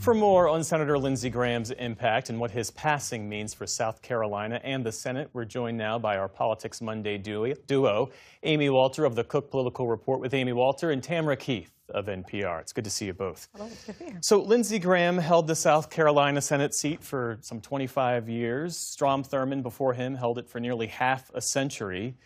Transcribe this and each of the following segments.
For more on Senator Lindsey Graham's impact and what his passing means for South Carolina and the Senate, we're joined now by our Politics Monday duo, Amy Walter of the Cook Political Report with Amy Walter and Tamara Keith of NPR. It's good to see you both. Hello, it's good to be here. So Lindsey Graham held the South Carolina Senate seat for some 25 years. Strom Thurmond before him held it for nearly half a century.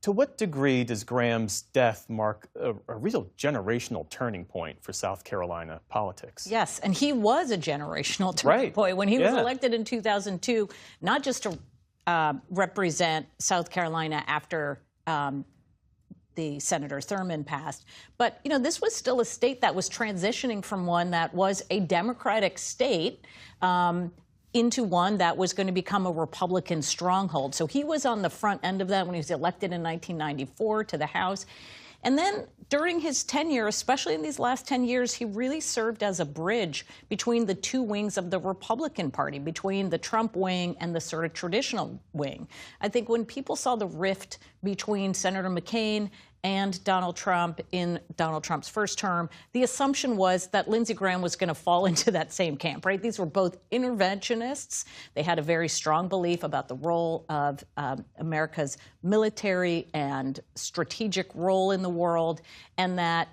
To what degree does Graham's death mark a real generational turning point for South Carolina politics? Yes, and he was a generational turning point when he was elected in 2002, not just to represent South Carolina after the Senator Thurmond passed, but this was still a state that was transitioning from one that was a Democratic state into one that was going to become a Republican stronghold. So he was on the front end of that when he was elected in 1994 to the House. And then during his tenure, especially in these last 10 years, he really served as a bridge between the two wings of the Republican Party, between the Trump wing and the sort of traditional wing. I think when people saw the rift between Senator McCain and Donald Trump in Donald Trump's first term, the assumption was that Lindsey Graham was going to fall into that same camp, right? These were both interventionists. They had a very strong belief about the role of America's military and strategic role in the world, and that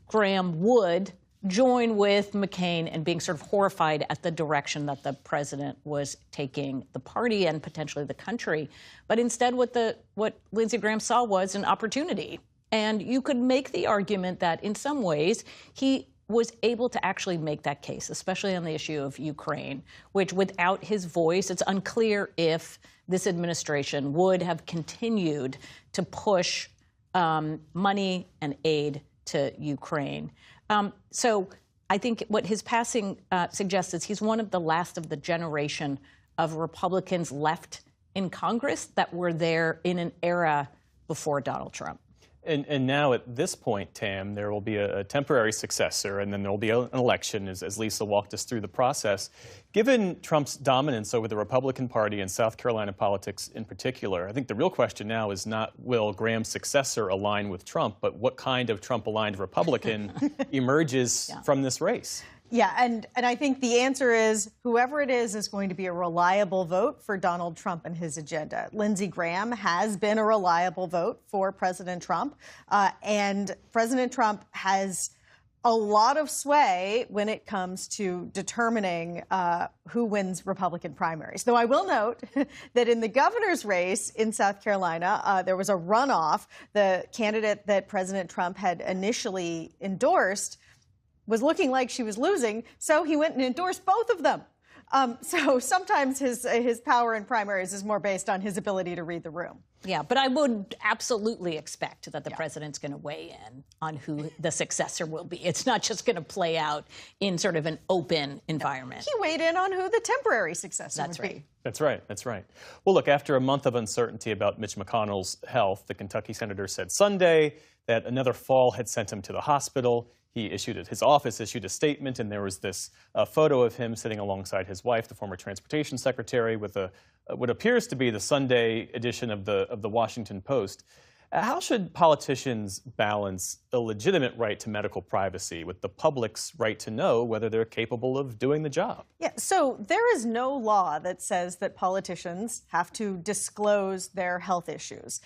Graham would join with McCain and being sort of horrified at the direction that the president was taking the party and potentially the country. But instead, what Lindsey Graham saw was an opportunity. And you could make the argument that in some ways he was able to actually make that case, especially on the issue of Ukraine, which without his voice, it's unclear if this administration would have continued to push money and aid to Ukraine. So I think what his passing suggests is he's one of the last of the generation of Republicans left in Congress that were there in an era before Donald Trump. And now at this point, Tam, there will be a temporary successor, and then there will be an election, as Lisa walked us through the process. Given Trump's dominance over the Republican Party and South Carolina politics in particular, I think the real question now is not will Graham's successor align with Trump, but what kind of Trump-aligned Republican emerges from this race? Yeah, and I think the answer is whoever it is going to be a reliable vote for Donald Trump and his agenda. Lindsey Graham has been a reliable vote for President Trump, and President Trump has a lot of sway when it comes to determining who wins Republican primaries. Though I will note that in the governor's race in South Carolina, there was a runoff. The candidate that President Trump had initially endorsed was looking like she was losing, so he went and endorsed both of them. So sometimes his power in primaries is more based on his ability to read the room. Yeah, but I would absolutely expect that the president's going to weigh in on who the successor will be. It's not just going to play out in sort of an open environment. He weighed in on who the temporary successor would be. That's right. That's right. Well, look, after a month of uncertainty about Mitch McConnell's health, the Kentucky senator said Sunday that another fall had sent him to the hospital. His office issued a statement, and there was this photo of him sitting alongside his wife, the former transportation secretary, with what appears to be the Sunday edition of the Washington Post. How should politicians balance a legitimate right to medical privacy with the public's right to know whether they're capable of doing the job? Yeah, so there is no law that says that politicians have to disclose their health issues.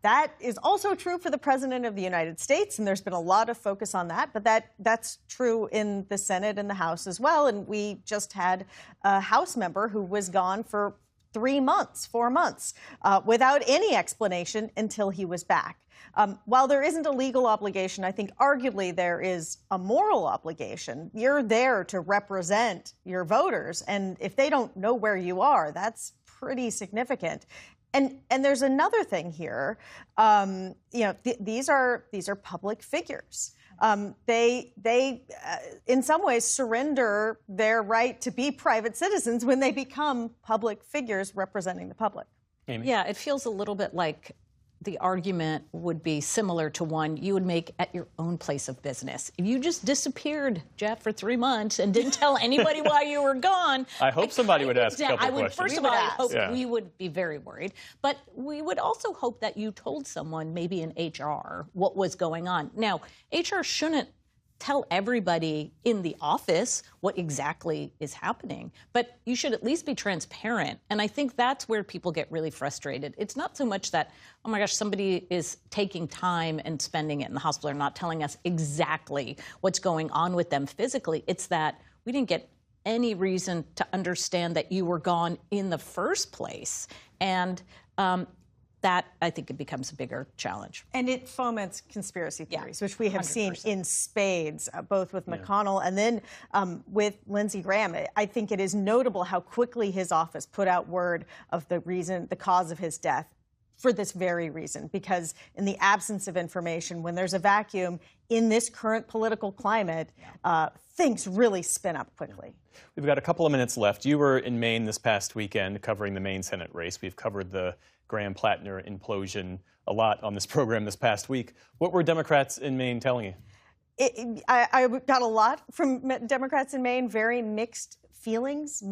That is also true for the President of the United States, and there's been a lot of focus on that, but that's true in the Senate and the House as well. And we just had a House member who was gone for 3 months, 4 months, without any explanation until he was back. While there isn't a legal obligation, I think arguably there is a moral obligation. You're there to represent your voters, and if they don't know where you are, that's pretty significant. And there's another thing here. These are public figures. They in some ways surrender their right to be private citizens when they become public figures representing the public. Amy? Yeah, it feels a little bit like the argument would be similar to one you would make at your own place of business. If you just disappeared, Jeff, for 3 months and didn't tell anybody why you were gone. I hope somebody would ask a couple questions. First of all, I hope we would be very worried. But we would also hope that you told someone, maybe in HR, what was going on. Now, HR shouldn't tell everybody in the office what exactly is happening, but you should at least be transparent. And I think that's where people get really frustrated. It's not so much that, oh my gosh, somebody is taking time and spending it in the hospital or not telling us exactly what's going on with them physically. It's that we didn't get any reason to understand that you were gone in the first place. And that, I think, it becomes a bigger challenge. And it foments conspiracy theories, which we have 100%. Seen in spades, both with McConnell and then with Lindsey Graham. I think it is notable how quickly his office put out word of the cause of his death for this very reason, because in the absence of information, when there's a vacuum in this current political climate, things really spin up quickly. We've got a couple of minutes left. You were in Maine this past weekend covering the Maine Senate race. We've covered the Graham-Plattner implosion a lot on this program this past week. What were Democrats in Maine telling you? I got a lot from Democrats in Maine, very mixed feelings.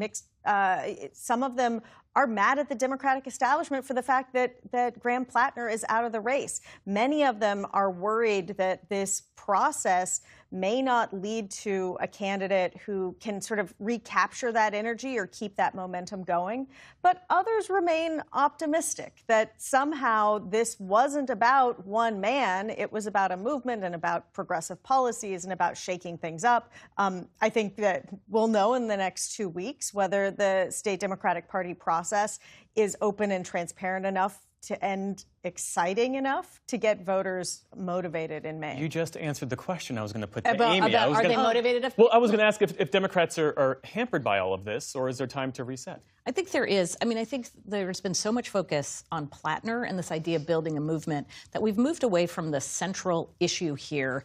Some of them are mad at the Democratic establishment for the fact that Graham-Plattner is out of the race. Many of them are worried that this process may not lead to a candidate who can sort of recapture that energy or keep that momentum going. But others remain optimistic that somehow this wasn't about one man. It was about a movement and about progressive policies and about shaking things up. I think that we'll know in the next 2 weeks whether the state Democratic Party process is open and transparent enough to end exciting enough to get voters motivated in May. You just answered the question I was going to put to Amy. Are they motivated? Well, I was going to ask if Democrats are hampered by all of this, or is there time to reset? I think there is. I mean, I think there's been so much focus on Plattner and this idea of building a movement that we've moved away from the central issue here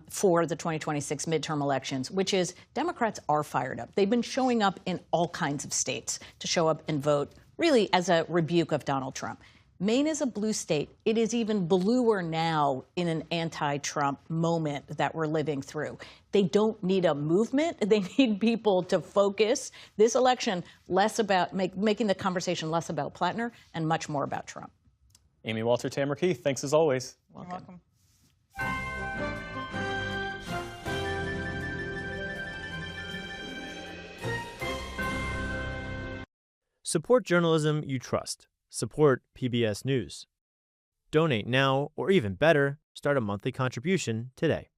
for the 2026 midterm elections, which is Democrats are fired up. They've been showing up in all kinds of states to show up and vote, really as a rebuke of Donald Trump. Maine is a blue state. It is even bluer now in an anti-Trump moment that we're living through. They don't need a movement. They need people to focus this election less about making the conversation less about Plattner and much more about Trump. Amy Walter, Tamara Keith, thanks as always. You're welcome. Support journalism you trust. Support PBS News. Donate now, or even better, start a monthly contribution today.